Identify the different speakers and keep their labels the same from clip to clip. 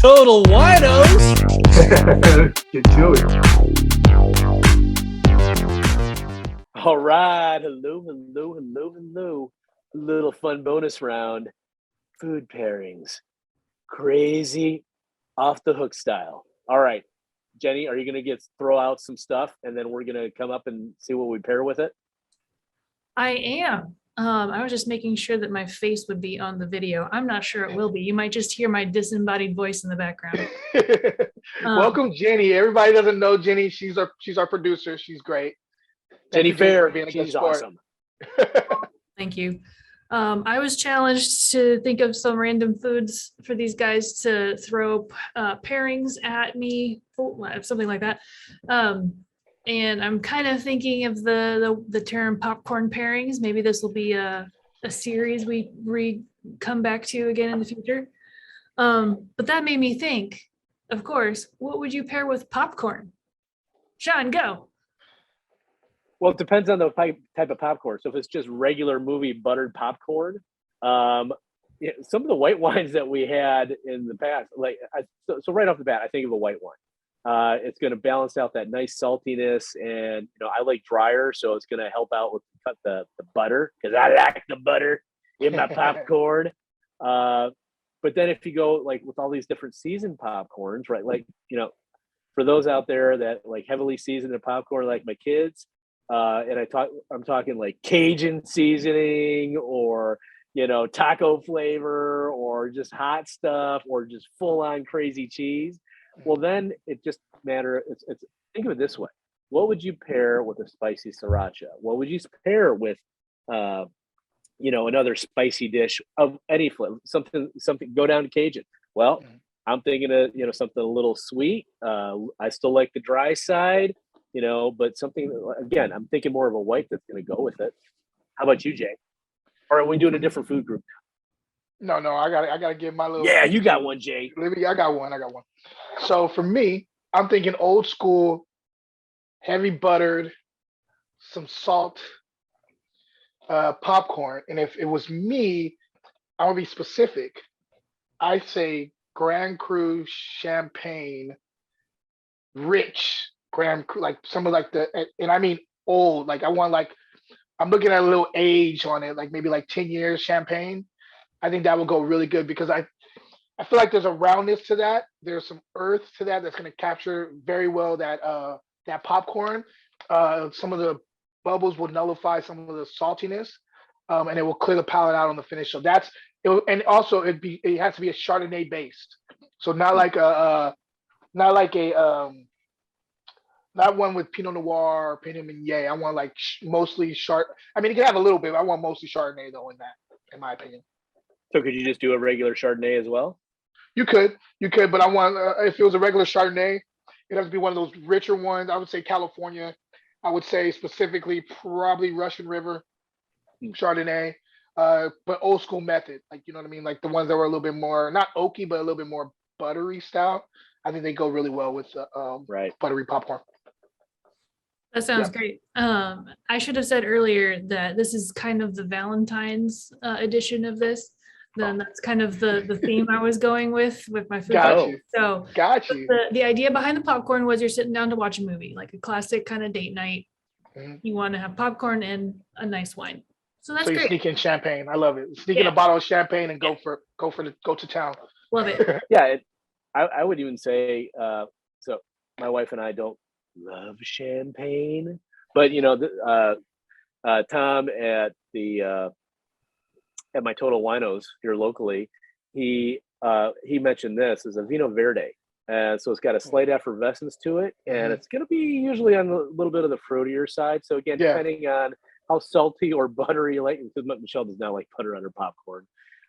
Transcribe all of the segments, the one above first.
Speaker 1: Untitled Winos.
Speaker 2: Get to it.
Speaker 1: All right. Hello. A little fun bonus round. Food pairings. Crazy off the hook style. All right. Jenny, are you going to throw out some stuff and then we're going to come up and see what we pair with it?
Speaker 3: I am. I was just making sure that my face would be on the video. I'm not sure it will be. You might just hear my disembodied voice in the background.
Speaker 2: Welcome, Jenny. Everybody doesn't know Jenny. She's our producer. She's great.
Speaker 1: Jenny Fair, she's awesome.
Speaker 3: Thank you. I was challenged to think of some random foods for these guys to throw pairings at me, something like that. And I'm kind of thinking of the term popcorn pairings. Maybe this will be a series we come back to again in the future. But that made me think, of course, what would you pair with popcorn? Sean, go.
Speaker 1: Well, it depends on the type of popcorn. So if it's just regular movie buttered popcorn, some of the white wines that we had in the past, so right off the bat, I think of a white wine. It's going to balance out that nice saltiness, and I like drier, so it's going to help out with the butter, because I like the butter in my popcorn. But then if you go like with all these different seasoned popcorns, right? For those out there that like heavily seasoned popcorn, like my kids, and I'm talking like Cajun seasoning or taco flavor or just hot stuff or just full on crazy cheese. Well, then it just matters. It's think of it this way: what would you pair with a spicy sriracha? What would you pair with, another spicy dish of any flavor? Something. Go down to Cajun. Well, I'm thinking of something a little sweet. I still like the dry side, but something again. I'm thinking more of a white that's going to go with it. How about you, Jay? Or are we doing a different food group?
Speaker 2: No, I gotta give my little.
Speaker 1: Yeah, you got one, Jay.
Speaker 2: I got one. So for me, I'm thinking old school, heavy buttered, some salt, popcorn. And if it was me, I would be specific. I say Grand Cru champagne, rich Grand Cru, like some of like and I mean old. Like I'm looking at a little age on it, like maybe like 10 years champagne. I think that would go really good because I feel like there's a roundness to that. There's some earth to that that's going to capture very well that popcorn. Some of the bubbles will nullify some of the saltiness, and it will clear the palate out on the finish. So and also it has to be a Chardonnay based. So not one with Pinot Noir or Pinot Meunier. I want like mostly I mean, you can have a little bit. But I want mostly Chardonnay though in my opinion.
Speaker 1: So could you just do a regular Chardonnay as well?
Speaker 2: You could, but I want if it was a regular Chardonnay, it has to be one of those richer ones. I would say California. I would say specifically probably Russian River Chardonnay, but old school method. Like you know what I mean, like the ones that were a little bit more not oaky, but a little bit more buttery style. I think they go really well with buttery popcorn.
Speaker 3: That sounds great. I should have said earlier that this is kind of the Valentines edition of this. Then that's kind of the theme I was going with my food.
Speaker 2: Got you.
Speaker 3: So
Speaker 2: got you.
Speaker 3: The idea behind the popcorn was you're sitting down to watch a movie, like a classic kind of date night. Mm-hmm. You want to have popcorn and a nice wine. So that's great.
Speaker 2: Sneak in champagne. I love it. Sneak in a bottle of champagne and go to town.
Speaker 3: Love it.
Speaker 1: Yeah, I would even say so. My wife and I don't love champagne, but Tom at my Total Winos here locally, he mentioned this as a Vino Verde, and so it's got a slight effervescence to it, and it's going to be usually on a little bit of the fruitier side. So again, depending on how salty or buttery you like, because Michelle does not like butter on her popcorn,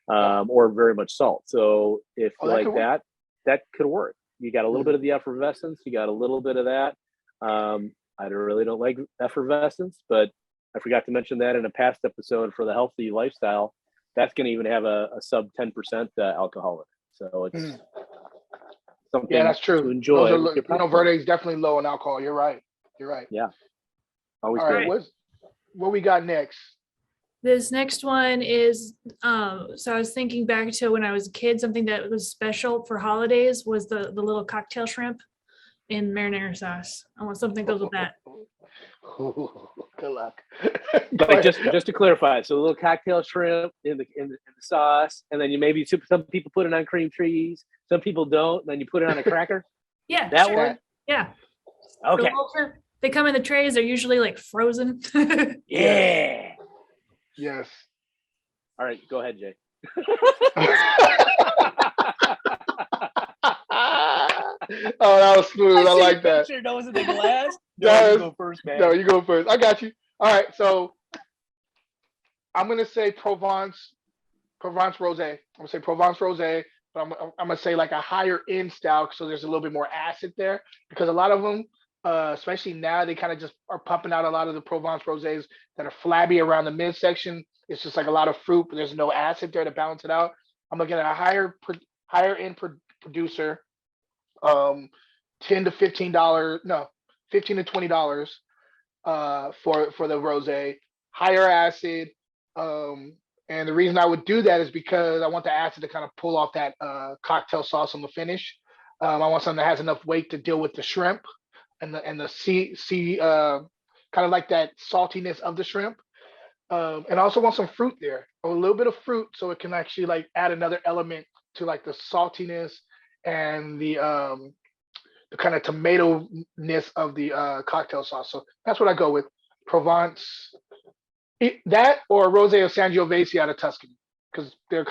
Speaker 1: or very much salt. So if you like that could work. You got a little bit of the effervescence, you got a little bit of that. I really don't like effervescence, but I forgot to mention that in a past episode for the healthy lifestyle. That's going to even have a sub 10% alcohol in it. So it's something
Speaker 2: that's true.
Speaker 1: To enjoy.
Speaker 2: Vino Verde is definitely low in alcohol. You're right.
Speaker 1: Yeah. Always
Speaker 2: all right. What we got next?
Speaker 3: This next one is, so I was thinking back to when I was a kid, something that was special for holidays was the little cocktail shrimp in marinara sauce. I want something that goes with that.
Speaker 2: Good luck.
Speaker 1: Like just to clarify, so a little cocktail shrimp in the sauce, and then you maybe some people put it on cream cheese, some people don't, and then you put it on a cracker.
Speaker 3: Yeah,
Speaker 1: That
Speaker 3: sure.
Speaker 1: one.
Speaker 3: Yeah.
Speaker 1: Okay.
Speaker 3: The little shrimp, they come in the trays. They're usually like frozen.
Speaker 1: Yeah.
Speaker 2: Yes.
Speaker 1: All right, go ahead, Jay.
Speaker 2: Oh, that was smooth. I like that.
Speaker 1: No, was it the glass?
Speaker 2: No,
Speaker 1: you go first, man.
Speaker 2: No, you go first. I got you. All right, so I'm gonna say Provence rosé. I'm gonna say Provence rosé, but I'm gonna say like a higher end style, so there's a little bit more acid there, because a lot of them, especially now, they kind of just are pumping out a lot of the Provence rosés that are flabby around the midsection. It's just like a lot of fruit, but there's no acid there to balance it out. I'm looking at a higher end producer, $10 to $15, no, $15 to $20 for the rosé, higher acid. And the reason I would do that is because I want the acid to kind of pull off that cocktail sauce on the finish. I want something that has enough weight to deal with the shrimp and the sea kind of like that saltiness of the shrimp. And I also want some fruit there, a little bit of fruit, so it can actually like add another element to like the saltiness and the kind of tomato-ness of the cocktail sauce. So that's what I go with. Provence, that or a rosé of Sangiovese out of Tuscany, because they're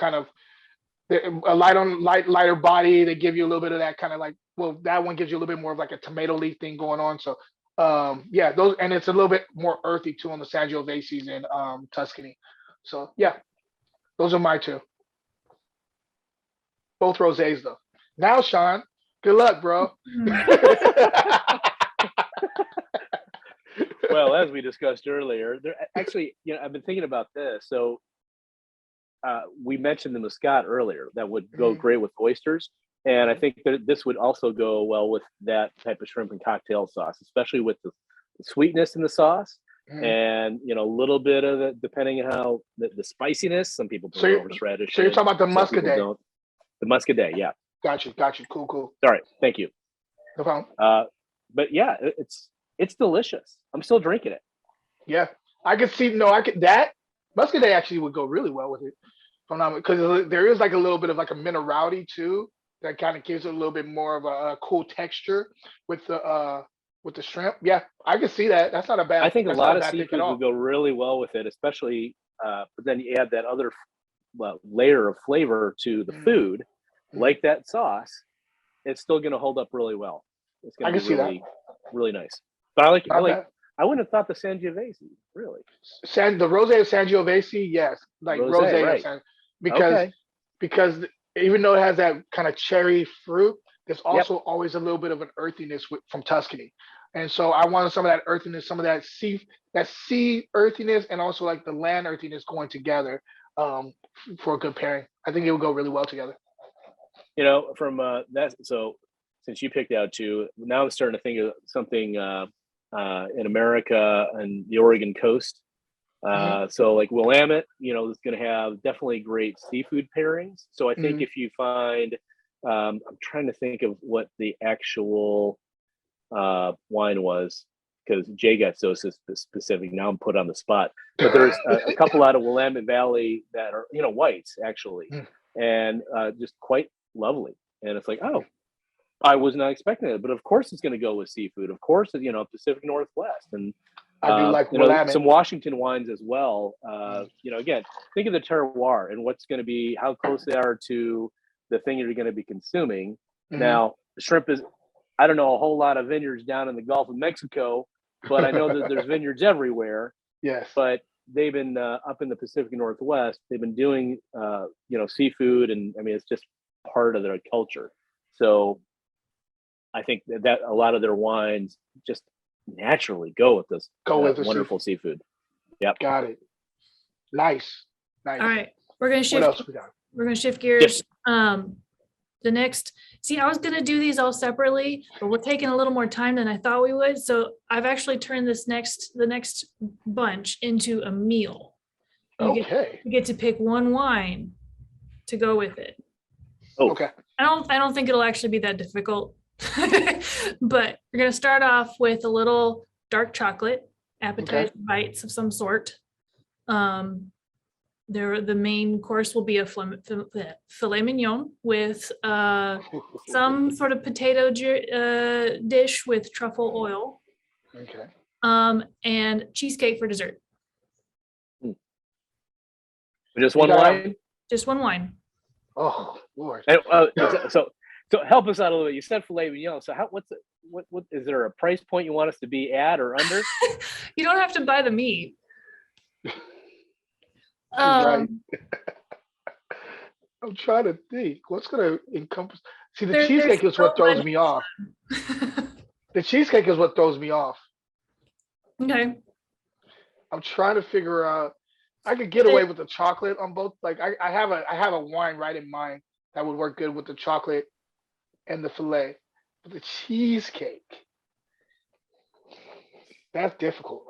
Speaker 2: a lighter body. They give you a little bit of that kind of like, well, that one gives you a little bit more of like a tomato leaf thing going on. So yeah, those, and it's a little bit more earthy too on the Sangioveses in Tuscany. So yeah, those are my two. Both rosés though. Now, Sean, good luck, bro.
Speaker 1: Well, as we discussed earlier, there actually, I've been thinking about this. So we mentioned the Muscat earlier that would go great with oysters. And I think that this would also go well with that type of shrimp and cocktail sauce, especially with the sweetness in the sauce and, a little bit of it, depending on how the spiciness. Some people put horseradish.
Speaker 2: So you're talking about the muscadet.
Speaker 1: The muscadet, yeah.
Speaker 2: Got you. Cool.
Speaker 1: All right, thank you.
Speaker 2: No problem.
Speaker 1: But yeah, it's delicious. I'm still drinking it.
Speaker 2: Yeah, I could see. No, that muscadet actually would go really well with it. Because there is like a little bit of like a minerality too that kind of gives it a little bit more of a cool texture with the shrimp. Yeah, I could see that. That's not a bad.
Speaker 1: I think a lot of seafood would go really well with it, especially. But then you add that other layer of flavor to the food, like that sauce. It's still going to hold up really well. It's going to be really, really nice. But I wouldn't have thought the Sangiovese, really.
Speaker 2: The rosé of Sangiovese, yes, like rosé
Speaker 1: right.
Speaker 2: because even though it has that kind of cherry fruit, there's also always a little bit of an earthiness from Tuscany, and so I wanted some of that earthiness, some of that sea earthiness, and also like the land earthiness going together for a good pairing. I think it would go really well together.
Speaker 1: From that, so since you picked out two, now I'm starting to think of something in America and the Oregon coast. So like Willamette, is going to have definitely great seafood pairings. So I think if you find, I'm trying to think of what the actual wine was, because Jay got so specific. Now I'm put on the spot. But there's a couple out of Willamette Valley that are, whites actually, and just quite lovely. And it's like, oh, I was not expecting it, but of course it's going to go with seafood. Of course, Pacific Northwest, and
Speaker 2: I do like
Speaker 1: some Washington wines as well. Again, think of the terroir and what's going to be, how close they are to the thing you're going to be consuming. Now, the shrimp is, I don't know a whole lot of vineyards down in the Gulf of Mexico, but I know that there's vineyards everywhere.
Speaker 2: Yes,
Speaker 1: but they've been up in the Pacific Northwest. They've been doing seafood, and I mean it's just part of their culture. So I think that a lot of their wines just naturally go with this wonderful seafood. Yep.
Speaker 2: Got it. Nice.
Speaker 3: All right. We're going to shift.
Speaker 2: What else we got?
Speaker 3: We're going to shift gears. The next, I was going to do these all separately, but we're taking a little more time than I thought we would. So I've actually turned the next bunch into a meal.
Speaker 2: Okay.
Speaker 3: You get to pick one wine to go with it.
Speaker 1: Oh,
Speaker 2: Okay.
Speaker 3: I don't think it'll actually be that difficult. But you're gonna start off with a little dark chocolate, appetizer bites of some sort. The main course will be a filet mignon with some sort of potato dish with truffle oil,
Speaker 2: Okay.
Speaker 3: and cheesecake for dessert.
Speaker 1: just one
Speaker 2: gotta have-
Speaker 1: wine.
Speaker 3: Just one wine.
Speaker 2: Oh Lord.
Speaker 1: And, so help us out a little bit. You said filet mignon. So what is there a price point you want us to be at or under?
Speaker 3: You don't have to buy the meat.
Speaker 2: Right. I'm trying to think. What's gonna encompass? See, the cheesecake is what throws me off. The cheesecake is what throws me off.
Speaker 3: Okay.
Speaker 2: I'm trying to figure out. I could get away with the chocolate on both. Like I have a wine right in mind that would work good with the chocolate and the filet. But the cheesecake, that's difficult.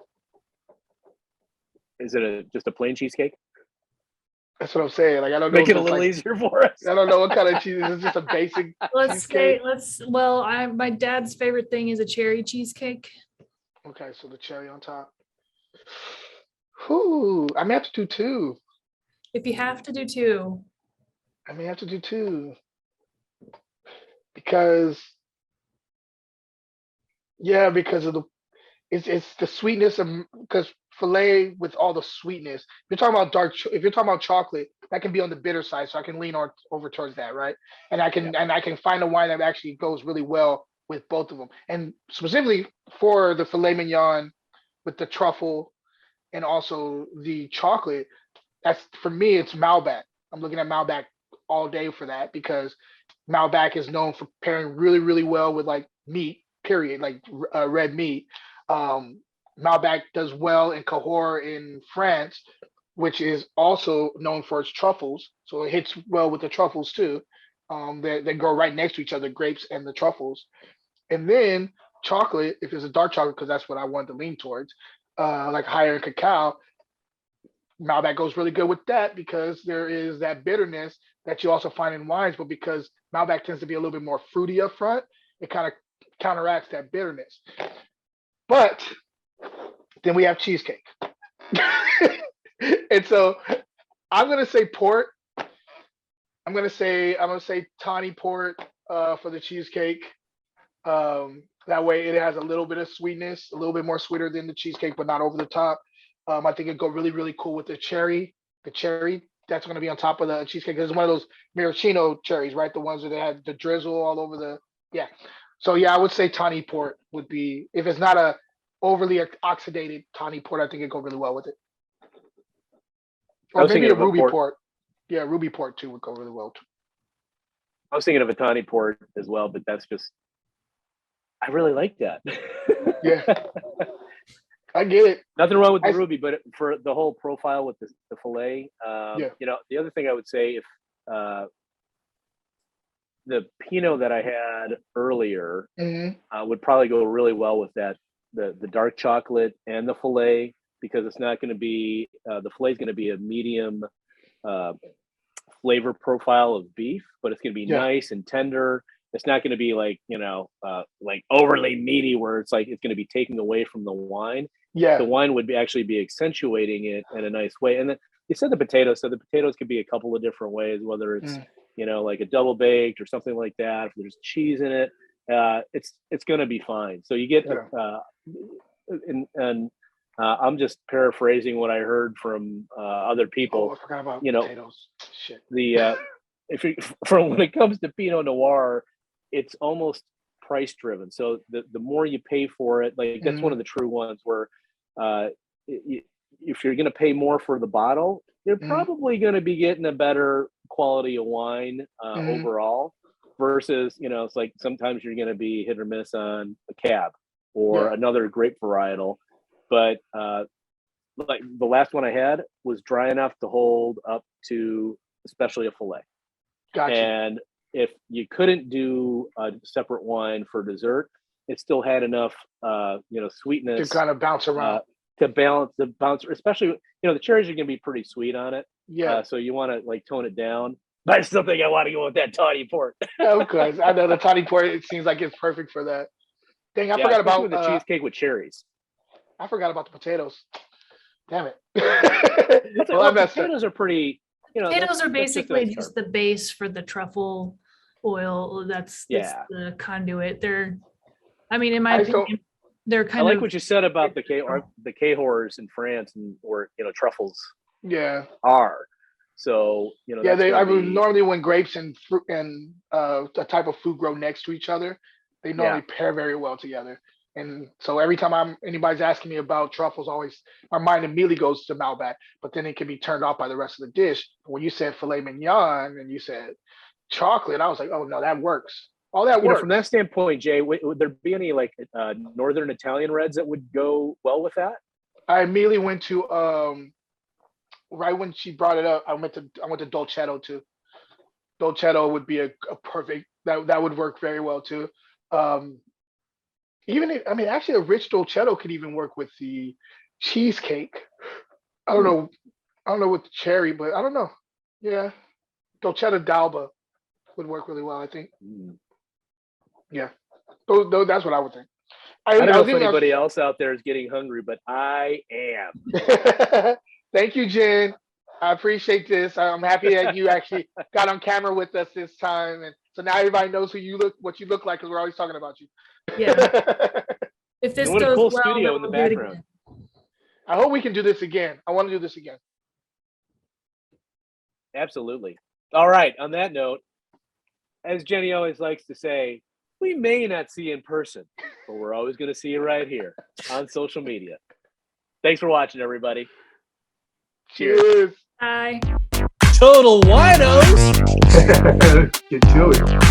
Speaker 1: Is it just a plain cheesecake?
Speaker 2: That's what I'm saying. Like I don't know.
Speaker 1: Make it
Speaker 2: if
Speaker 1: a
Speaker 2: it's
Speaker 1: little
Speaker 2: like,
Speaker 1: easier for us.
Speaker 2: I don't know what kind of cheese. Is it just a basic cheesecake?
Speaker 3: My dad's favorite thing is a cherry cheesecake.
Speaker 2: Okay, so the cherry on top. Whew, I may have to do two.
Speaker 3: If you have to do two,
Speaker 2: I may have to do two. Because because of it's the sweetness of because filet with all the sweetness. If you're talking about if you're talking about chocolate, that can be on the bitter side, so I can lean over towards that, right? And I can find a wine that actually goes really well with both of them. And specifically for the filet mignon with the truffle and also the chocolate, that's for me, it's Malbec. I'm looking at Malbec all day for that because Malbec is known for pairing really, really well with like meat, period, like red meat. Malbec does well in Cahors in France, which is also known for its truffles. So it hits well with the truffles too. They go right next to each other, grapes and the truffles. And then chocolate, if it's a dark chocolate, because that's what I want to lean towards, like higher in cacao, Malbec goes really good with that because there is that bitterness that you also find in wines, but because Malbec tends to be a little bit more fruity up front, it kind of counteracts that bitterness. But then we have cheesecake. And so I'm gonna say port. I'm gonna say tawny port for the cheesecake. That way it has a little bit of sweetness, a little bit more sweeter than the cheesecake, but not over the top. I think it'd go really, really cool with the cherry. The cherry that's going to be on top of the cheesecake. It's one of those maraschino cherries, right? The ones that had the drizzle all over the, yeah. So yeah, I would say tawny port would be, if it's not a overly oxidated tawny port, I think it'd go really well with it. Or maybe a ruby port. Yeah, ruby port too would go really well too.
Speaker 1: I was thinking of a tawny port as well, but that's just, I really like that.
Speaker 2: Yeah. I get it.
Speaker 1: Nothing wrong with the ruby, but for the whole profile with the filet, you know, the other thing I would say, if the Pinot that I had earlier would probably go really well with that, the dark chocolate and the filet, because it's not going to be, the filet is going to be a medium flavor profile of beef, but it's going to be nice and tender. It's not going to be like, you know, like overly meaty where it's like, it's going to be taking away from the wine.
Speaker 2: Yeah.
Speaker 1: The wine would actually be accentuating it in a nice way. And then you said the potatoes. So the potatoes could be a couple of different ways, whether it's, you know, like a double baked or something like that. If there's cheese in it, it's going to be fine. So you get, I'm just paraphrasing what I heard from other people.
Speaker 2: Oh, I forgot about potatoes. Shit.
Speaker 1: From when it comes to Pinot Noir, it's almost price driven. So the more you pay for it, like that's one of the true ones where if you're going to pay more for the bottle, you're probably going to be getting a better quality of wine overall versus, you know, it's like sometimes you're going to be hit or miss on a cab or another grape varietal. But like the last one I had was dry enough to hold up to especially a filet.
Speaker 2: Gotcha.
Speaker 1: And if you couldn't do a separate wine for dessert, it still had enough, you know, sweetness
Speaker 2: to kind of bounce around,
Speaker 1: to balance the bounce, especially the cherries are gonna be pretty sweet on it.
Speaker 2: Yeah.
Speaker 1: So you want to like tone it down. But I still think I want to go with that tawny port.
Speaker 2: Okay. I know the tawny port. It seems like it's perfect for that. Dang, I
Speaker 1: Yeah,
Speaker 2: forgot
Speaker 1: especially
Speaker 2: about
Speaker 1: with the cheesecake with cherries.
Speaker 2: I forgot about the potatoes. Damn it.
Speaker 1: Well,
Speaker 2: I messed up.
Speaker 1: potatoes are pretty.
Speaker 3: Potatoes are
Speaker 1: that's just a
Speaker 3: basically
Speaker 1: nice
Speaker 3: just
Speaker 1: carb.
Speaker 3: the base for the truffle oil. That's
Speaker 1: Yeah.
Speaker 3: the conduit. I mean, in my
Speaker 2: I still-
Speaker 3: opinion, they're
Speaker 1: I
Speaker 3: kind
Speaker 1: like
Speaker 3: of
Speaker 1: what you said about the Cahors in France and where truffles
Speaker 2: Yeah.
Speaker 1: are. So
Speaker 2: Yeah,
Speaker 1: that's
Speaker 2: I
Speaker 1: gonna
Speaker 2: mean,
Speaker 1: be,
Speaker 2: normally when grapes and fruit and a type of food grow next to each other, they normally pair very well together. And so every time anybody's asking me about truffles, always my mind immediately goes to Malbec, but then it can be turned off by the rest of the dish. When you said filet mignon and you said chocolate, I was like, oh no, that works. All that works.
Speaker 1: from that standpoint, Jay, would there be any like Northern Italian reds that would go well with that?
Speaker 2: I immediately went to right when she brought it up, I went to Dolcetto too. Dolcetto would be a perfect that would work very well too. Actually, a rich Dolcetto could even work with the cheesecake. I don't know with the cherry, but I don't know. Yeah, Dolcetto d'Alba would work really well, I think. Yeah, that's what I would think.
Speaker 1: I don't know if anybody else out there is getting hungry, but I am.
Speaker 2: Thank you, Jen. I appreciate this. I'm happy that you actually got on camera with us this time, and so now everybody knows what you look like, because we're always talking about you.
Speaker 3: Yeah. If this
Speaker 1: what a
Speaker 3: goes
Speaker 1: cool
Speaker 3: well,
Speaker 1: studio
Speaker 3: then
Speaker 1: in the
Speaker 3: we'll do it
Speaker 1: background.
Speaker 3: again.
Speaker 2: I hope we can do this again. I want to do this again.
Speaker 1: Absolutely. All right. On that note, as Jenny always likes to say, we may not see you in person, but we're always going to see you right here on social media. Thanks for watching, everybody.
Speaker 2: Cheers.
Speaker 3: Bye.
Speaker 1: Total Winos.
Speaker 2: Get to it.